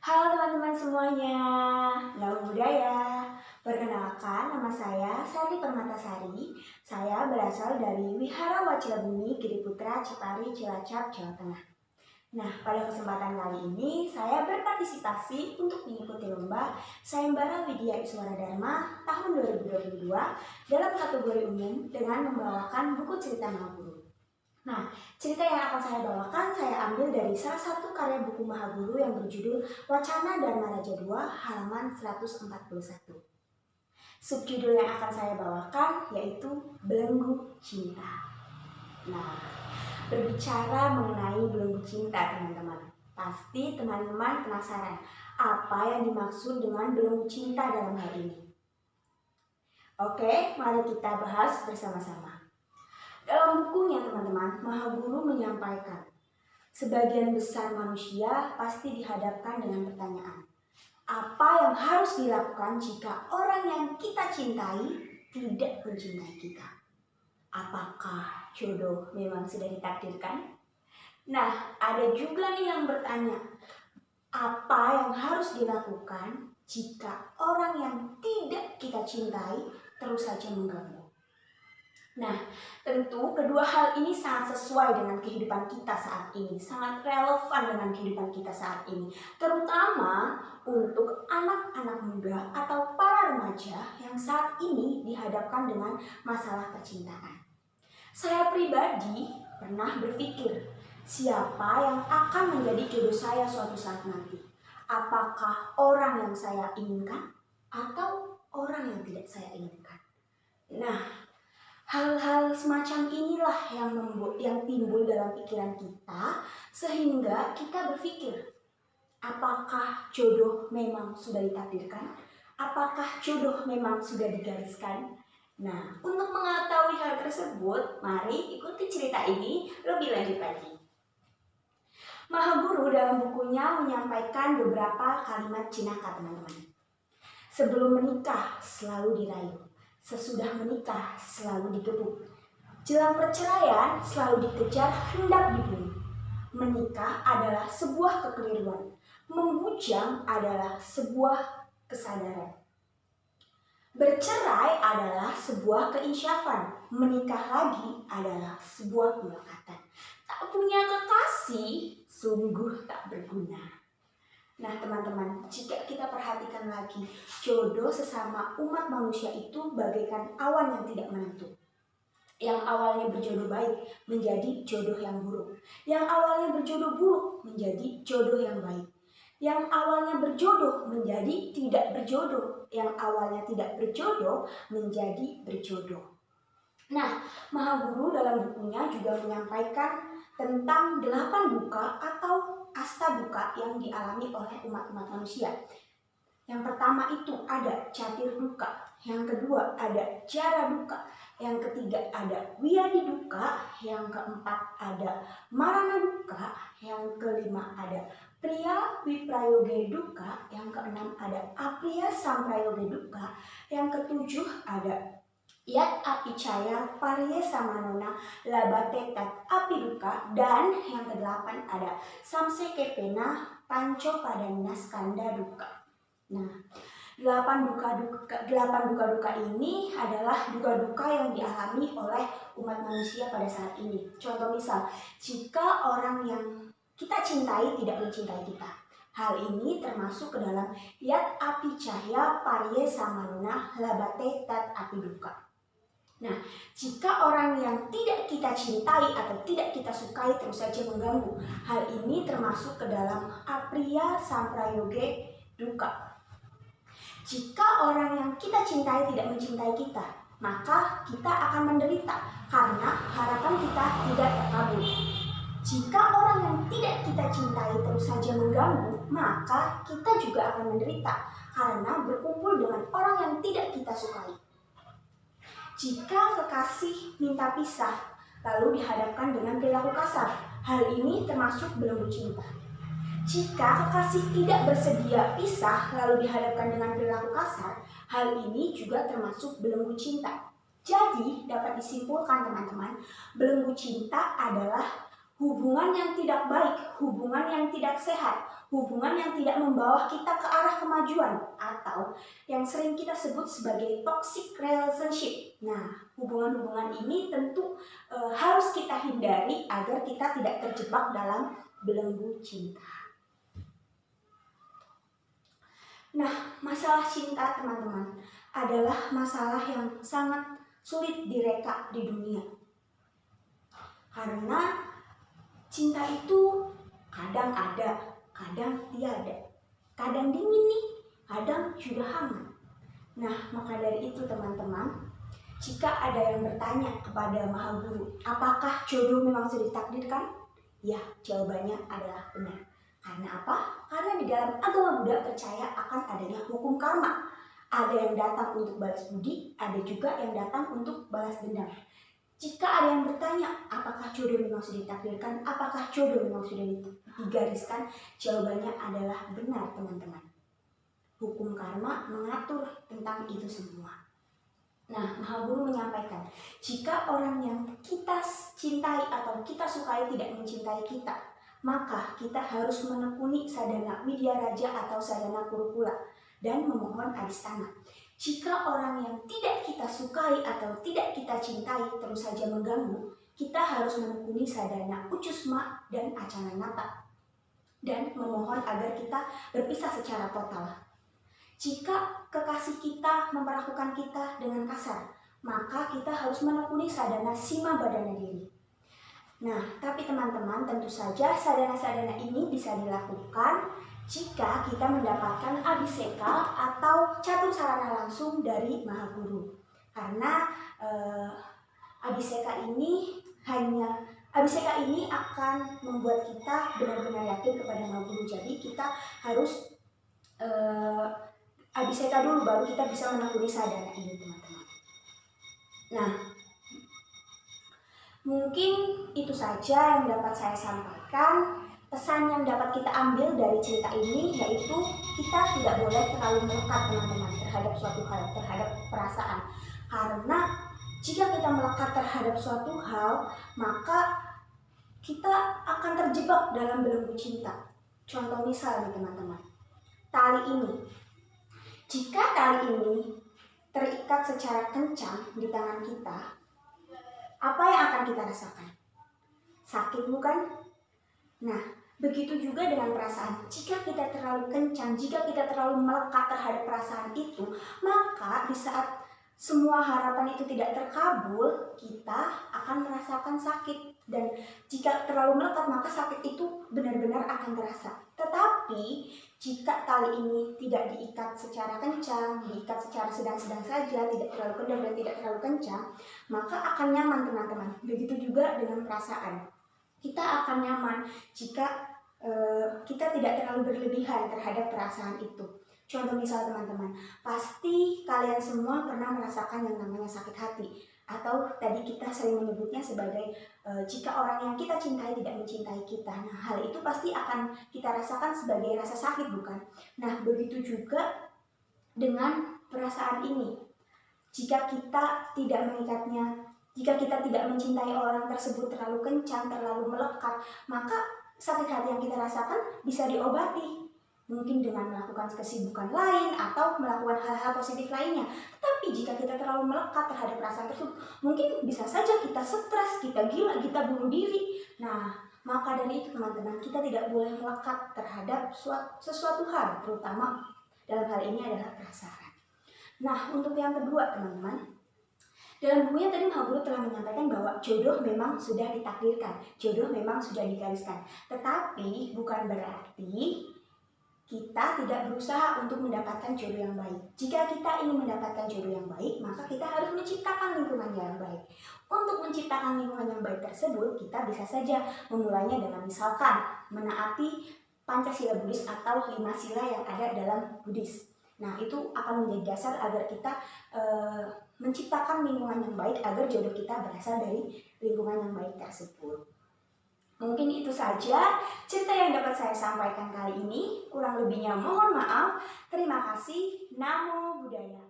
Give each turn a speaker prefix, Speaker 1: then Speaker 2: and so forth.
Speaker 1: Halo teman-teman semuanya, nama budaya. Perkenalkan, nama saya Sari Permatasari. Saya berasal dari Wihara Wacila Bumi Giri Putra Cipari Cilacap, Jawa Tengah. Nah, pada kesempatan kali ini saya berpartisipasi untuk mengikuti lomba Sayembara Widya Iswara Dharma tahun 2022 dalam kategori umum dengan membawakan buku cerita Mahaguru. Nah, cerita yang akan saya bawakan saya ambil dari salah satu karya buku Mahaguru yang berjudul Wacana Dharma Raja II halaman 141. Subjudul yang akan saya bawakan yaitu Belenggu Cinta. Nah, berbicara mengenai belenggu cinta teman-teman. Pasti teman-teman penasaran apa yang dimaksud dengan belenggu cinta dalam hal ini. Oke, mari kita bahas bersama-sama. Dalam bukunya teman-teman, Mahaguru menyampaikan, sebagian besar manusia pasti dihadapkan dengan pertanyaan, apa yang harus dilakukan jika orang yang kita cintai tidak mencintai kita? Apakah jodoh memang sudah ditakdirkan? Nah, ada juga nih yang bertanya, apa yang harus dilakukan jika orang yang tidak kita cintai terus saja mengganggu? Nah, tentu kedua hal ini sangat sesuai dengan kehidupan kita saat ini, sangat relevan dengan kehidupan kita saat ini, terutama untuk anak-anak muda atau para remaja yang saat ini dihadapkan dengan masalah percintaan. Saya pribadi pernah berpikir, siapa yang akan menjadi jodoh saya suatu saat nanti? Apakah orang yang saya inginkan atau orang yang tidak saya inginkan? Nah, hal-hal semacam inilah yang timbul dalam pikiran kita sehingga kita berpikir, apakah jodoh memang sudah ditakdirkan? Apakah jodoh memang sudah digariskan? Nah, untuk mengetahui hal tersebut, mari ikuti cerita ini lebih lanjut lagi. Mahaguru dalam bukunya menyampaikan beberapa kalimat jenaka teman-teman. Sebelum menikah selalu dirayu. Sesudah menikah selalu digebuk. Jelang perceraian selalu dikejar hendak dibunuh. Menikah adalah sebuah kekeliruan. Membujang adalah sebuah kesadaran. Bercerai adalah sebuah keinsyafan. Menikah lagi adalah sebuah pelekatan. Tak punya kekasih sungguh tak berguna. Nah teman-teman, jika kita perhatikan lagi, jodoh sesama umat manusia itu bagaikan awan yang tidak menentu. Yang awalnya berjodoh baik menjadi jodoh yang buruk. Yang awalnya berjodoh buruk menjadi jodoh yang baik. Yang awalnya berjodoh menjadi tidak berjodoh. Yang awalnya tidak berjodoh menjadi berjodoh. Nah, Mahaguru dalam bukunya juga menyampaikan tentang 8 duka atau asta duka yang dialami oleh umat-umat manusia. Yang pertama itu ada catir duka, yang kedua ada jara duka, yang ketiga ada wiyadi duka, yang keempat ada marana duka, yang kelima ada priya wiprayoge duka, yang keenam ada apriya samprayoge duka, yang ketujuh ada Yat api caya parye samanona labate tat api duka, dan yang kedelapan ada samse kepena panco padana skanda duka. Nah, 8 duka ini adalah duka-duka yang dialami oleh umat manusia pada saat ini. Contoh misal, jika orang yang kita cintai tidak mencintai kita. Hal ini termasuk ke dalam yat api cahya parye samanona labate tat api duka. Nah, jika orang yang tidak kita cintai atau tidak kita sukai terus saja mengganggu, hal ini termasuk ke dalam apriya samprayoge duka. Jika orang yang kita cintai tidak mencintai kita, maka kita akan menderita karena harapan kita tidak terkabul. Jika orang yang tidak kita cintai terus saja mengganggu, maka kita juga akan menderita karena berkumpul dengan orang yang tidak kita sukai. Jika kekasih minta pisah, lalu dihadapkan dengan perilaku kasar, hal ini termasuk belenggu cinta. Jika kekasih tidak bersedia pisah, lalu dihadapkan dengan perilaku kasar, hal ini juga termasuk belenggu cinta. Jadi, dapat disimpulkan teman-teman, belenggu cinta adalah hubungan yang tidak baik, hubungan yang tidak sehat, hubungan yang tidak membawa kita ke arah kemajuan atau yang sering kita sebut sebagai toxic relationship. Nah, hubungan-hubungan ini tentu harus kita hindari agar kita tidak terjebak dalam belenggu cinta. Nah, masalah cinta teman-teman adalah masalah yang sangat sulit direka di dunia. Karena cinta itu kadang ada, kadang tiada. Kadang dingin nih, kadang juga hangat. Nah, maka dari itu teman-teman, jika ada yang bertanya kepada Maha Guru, apakah jodoh memang sudah ditakdirkan? Ya, jawabannya adalah benar. Karena apa? Karena di dalam agama Buddha percaya akan adanya hukum karma. Ada yang datang untuk balas budi, ada juga yang datang untuk balas dendam. Jika ada yang bertanya, apakah jodoh memang sudah ditakdirkan? Apakah jodoh memang sudah digariskan? Jawabannya adalah benar, teman-teman. Hukum karma mengatur tentang itu semua. Nah, Maha Guru menyampaikan, jika orang yang kita cintai atau kita sukai tidak mencintai kita, maka kita harus menekuni sadhana widya raja atau sadhana kurukula dan memohon adistana. Jika orang yang tidak kita sukai atau tidak kita cintai terus saja mengganggu, kita harus menekuni sadhana ucusma dan acananata dan memohon agar kita berpisah secara total. Jika kekasih kita memperlakukan kita dengan kasar, maka kita harus menekuni sadhana sima badana diri. Nah, tapi teman-teman, tentu saja sadhana-sadhana ini bisa dilakukan jika kita mendapatkan abhiseka atau catur sarana langsung dari Maha Guru. Karena abhiseka ini akan membuat kita benar-benar yakin kepada Maha Guru. Jadi kita harus abhiseka dulu baru kita bisa menekuni sadhana ini, teman-teman. Nah, mungkin itu saja yang dapat saya sampaikan. Pesan yang dapat kita ambil dari cerita ini yaitu kita tidak boleh terlalu melekat, teman-teman, terhadap suatu hal, terhadap perasaan. Karena jika kita melekat terhadap suatu hal, maka kita akan terjebak dalam belenggu cinta. Contoh misal nih, teman-teman, tali ini. Jika tali ini terikat secara kencang di tangan kita, apa yang akan kita rasakan? Sakit bukan? Nah, begitu juga dengan perasaan. Jika kita terlalu kencang, jika kita terlalu melekat terhadap perasaan itu, maka di saat semua harapan itu tidak terkabul, kita akan merasakan sakit. Dan jika terlalu melekat, maka sakit itu benar-benar akan terasa. Tetapi jika tali ini tidak diikat secara kencang, diikat secara sedang-sedang saja, tidak terlalu kendor dan tidak terlalu kencang, maka akan nyaman, teman-teman. Begitu juga dengan perasaan. Kita akan nyaman jika kita tidak terlalu berlebihan terhadap perasaan itu. Contoh misal, teman-teman, pasti kalian semua pernah merasakan yang namanya sakit hati. Atau tadi kita sering menyebutnya sebagai jika orang yang kita cintai tidak mencintai kita. Nah, hal itu pasti akan kita rasakan sebagai rasa sakit, bukan? Nah, begitu juga dengan perasaan ini. Jika kita tidak mengikatnya, jika kita tidak mencintai orang tersebut terlalu kencang, terlalu melekat, maka sakit hati yang kita rasakan bisa diobati. Mungkin dengan melakukan kesibukan lain atau melakukan hal-hal positif lainnya. Tetapi jika kita terlalu melekat terhadap perasaan tersebut, mungkin bisa saja kita stres, kita gila, kita bunuh diri. Nah, maka dari itu, teman-teman, kita tidak boleh melekat terhadap sesuatu hal, terutama dalam hal ini adalah perasaan. Nah, untuk yang kedua, teman-teman, dalam bukunya tadi Maha Guru telah menyampaikan bahwa jodoh memang sudah ditakdirkan, jodoh memang sudah digariskan. Tetapi bukan berarti kita tidak berusaha untuk mendapatkan jodoh yang baik. Jika kita ingin mendapatkan jodoh yang baik, maka kita harus menciptakan lingkungan yang baik. Untuk menciptakan lingkungan yang baik tersebut, kita bisa saja memulainya dengan misalkan menaati Pancasila Buddhis atau 5 sila yang ada dalam Buddhis. Nah, itu akan menjadi dasar agar kita menciptakan lingkungan yang baik agar jodoh kita berasal dari lingkungan yang baik tersebut. Mungkin itu saja cerita yang dapat saya sampaikan kali ini. Kurang lebihnya mohon maaf. Terima kasih. Namo Buddhaya.